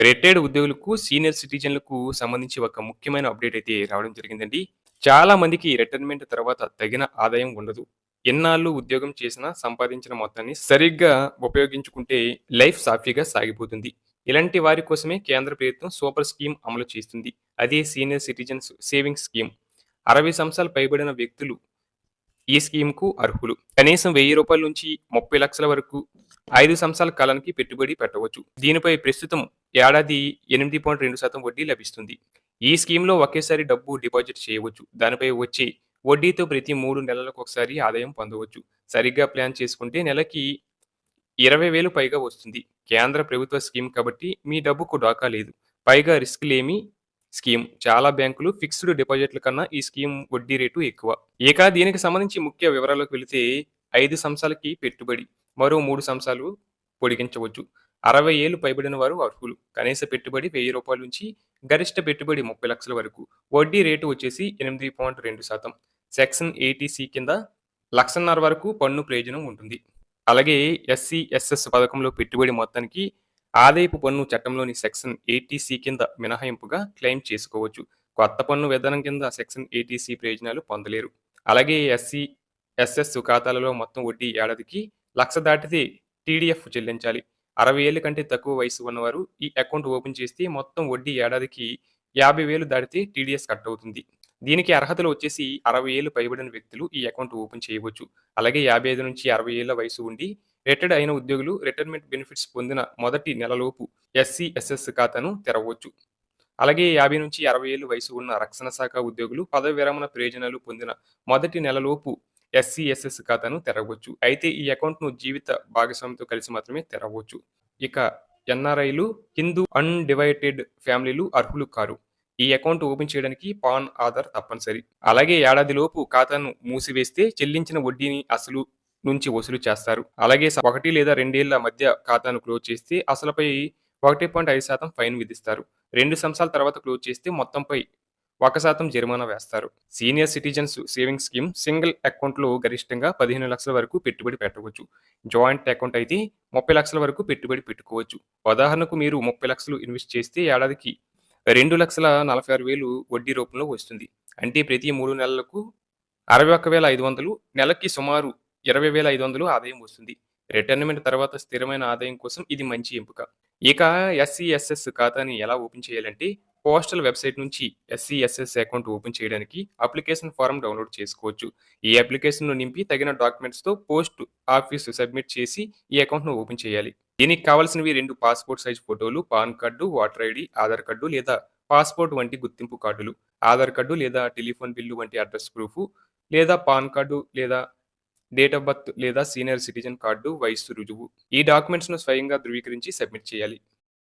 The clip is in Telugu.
రిటైర్డ్ ఉద్యోగులకు, సీనియర్ సిటిజన్‌లకు సంబంధించి ఒక ముఖ్యమైన అప్డేట్ అయితే రావడం జరిగిందండి. చాలా మందికి రిటైర్మెంట్ తర్వాత తగిన ఆదాయం ఉండదు. ఎన్నాళ్ళు ఉద్యోగం చేసినా సంపాదించిన మొత్తాన్ని సరిగ్గా ఉపయోగించుకుంటే లైఫ్ సాఫీగా సాగిపోతుంది. ఇలాంటి వారి కోసమే కేంద్ర ప్రభుత్వం సూపర్ స్కీమ్ అమలు చేస్తుంది. అదే సీనియర్ సిటిజన్స్ సేవింగ్స్ స్కీమ్. 60 సంవత్సరాలు పైబడిన వ్యక్తులు ఈ స్కీమ్‌కు అర్హులు. కనీసం రూ. 1000 నుంచి 30,00,000 వరకు 5 సంవత్సరాల కాలానికి పెట్టుబడి పెట్టవచ్చు. దీనిపై ప్రస్తుతం ఏడాది 8.2% వడ్డీ లభిస్తుంది. ఈ స్కీమ్‌లో ఒకేసారి డబ్బు డిపాజిట్ చేయవచ్చు. దానిపై వచ్చే వడ్డీతో ప్రతి 3 నెలలకొకసారి ఆదాయం పొందవచ్చు. సరిగ్గా ప్లాన్ చేసుకుంటే నెలకి 20,000 పైగా వస్తుంది. కేంద్ర ప్రభుత్వ స్కీమ్ కాబట్టి మీ డబ్బుకు ఢోకా లేదు. పైగా రిస్క్ లేని స్కీమ్. చాలా బ్యాంకులు ఫిక్స్డ్ డిపాజిట్ల కన్నా ఈ స్కీమ్ వడ్డీ రేటు ఎక్కువ. ఇక దీనికి సంబంధించి ముఖ్య వివరాల్లోకి వెళితే 5 సంవత్సరాలకి పెట్టుబడి, మరో 3 సంవత్సరాలు పొడిగించవచ్చు. 60 ఏళ్లు పైబడిన వారు అర్హులు. కనీస పెట్టుబడి రూ. 1000 నుంచి గరిష్ట పెట్టుబడి 30,00,000 వరకు. వడ్డీ రేటు వచ్చేసి 8.2%. సెక్షన్ 80సి కింద 1,50,000 వరకు పన్ను ప్రయోజనం ఉంటుంది. అలాగే ఎస్సీ/ఎస్ఎస్ పథకంలో పెట్టుబడి మొత్తానికి ఆదాయపు పన్ను చట్టంలోని సెక్షన్ 80సి కింద మినహాయింపుగా క్లెయిమ్ చేసుకోవచ్చు. కొత్త పన్ను విధానం కింద సెక్షన్ 80సి ప్రయోజనాలు పొందలేరు. అలాగే ఎస్సీ/ఎస్ఎస్ ఖాతాలలో మొత్తం వడ్డీ ఏడాదికి 1,00,000 దాటితే టీడీఎఫ్ చెల్లించాలి. 60 ఏళ్ల కంటే తక్కువ వయసు ఉన్నవారు ఈ అకౌంట్ ఓపెన్ చేస్తే మొత్తం వడ్డీ ఏడాదికి 50,000 దాటితే టీడీఎస్ కట్ అవుతుంది. దీనికి అర్హతలు వచ్చేసి 60 ఏళ్లు పైబడిన వ్యక్తులు ఈ అకౌంట్ ఓపెన్ చేయవచ్చు. అలాగే 55 నుంచి 60 ఏళ్ల వయసు ఉండి రిటైర్డ్ అయిన ఉద్యోగులు రిటైర్మెంట్ బెనిఫిట్స్ పొందిన మొదటి నెలలోపు ఎస్సీ/ఎస్ఎస్ ఖాతాను తెరవవచ్చు. అలాగే 50 నుంచి 60 ఏళ్ల వయసు ఉన్న రక్షణ శాఖ ఉద్యోగులు పదవి విరమణ ప్రయోజనాలు పొందిన మొదటి నెలలోపు ఎస్సీ/ఎస్ఎస్ ఖాతాను తెరవవచ్చు. అయితే ఈ అకౌంట్‌ను జీవిత భాగస్వామితో కలిసి మాత్రమే తెరవవచ్చు. ఇక ఎన్ఆర్ఐలు, హిందూ అన్‌డివైడెడ్ ఫ్యామిలీలు అర్హులు కారు. ఈ అకౌంట్ ఓపెన్ చేయడానికి పాన్, ఆధార్ తప్పనిసరి. అలాగే ఏడాదిలోపు ఖాతాను మూసివేస్తే చెల్లించిన వడ్డీని అసలు నుంచి వసూలు చేస్తారు. అలాగే 1 లేదా 2 ఏళ్ల మధ్య ఖాతాను క్లోజ్ చేస్తే అసలుపై 1.5% ఫైన్ విధిస్తారు. 2 సంవత్సరాల తర్వాత క్లోజ్ చేస్తే మొత్తంపై 1% జరిమానా వేస్తారు. Senior citizens savings scheme single అకౌంట్‌లో గరిష్టంగా 15,00,000 వరకు పెట్టుబడి పెట్టవచ్చు. జాయింట్ అకౌంట్ అయితే 30,00,000 వరకు పెట్టుబడి పెట్టుకోవచ్చు. ఉదాహరణకు మీరు 30,00,000 ఇన్వెస్ట్ చేస్తే ఏడాదికి 2,46,000 వడ్డీ రూపంలో వస్తుంది. అంటే ప్రతి 3 నెలలకు 61,500, నెలకి సుమారు 20,500 ఆదాయం వస్తుంది. రిటైర్మెంట్ తర్వాత స్థిరమైన ఆదాయం కోసం ఇది మంచి ఎంపిక. ఇక ఎస్సీ/ఎస్ఎస్ ఖాతాని ఎలా ఓపెన్ చేయాలంటే పోస్టల్ వెబ్‌సైట్ నుంచి ఎస్సీ/ఎస్ఎస్ అకౌంట్ ఓపెన్ చేయడానికి అప్లికేషన్ ఫార్మ్ డౌన్‌లోడ్ చేసుకోవచ్చు. ఈ అప్లికేషన్‌ను నింపి తగిన డాక్యుమెంట్స్‌తో పోస్ట్ ఆఫీస్ సబ్మిట్ చేసి ఈ అకౌంట్‌ను ఓపెన్ చేయాలి. దీనికి కావాల్సినవి 2 పాస్‌పోర్ట్ సైజ్ ఫోటోలు, pan card, voter ID, Aadhaar card లేదా పాస్‌పోర్ట్ వంటి గుర్తింపు కార్డులు, ఆధార్ కార్డు లేదా టెలిఫోన్ బిల్లు వంటి అడ్రెస్ ప్రూఫ్, లేదా పాన్ కార్డు లేదా డేట్ ఆఫ్ బర్త్ లేదా సీనియర్ సిటిజన్ కార్డు వయస్సు రుజువు. ఈ డాక్యుమెంట్స్‌ను స్వయంగా ధృవీకరించి సబ్మిట్ చేయాలి.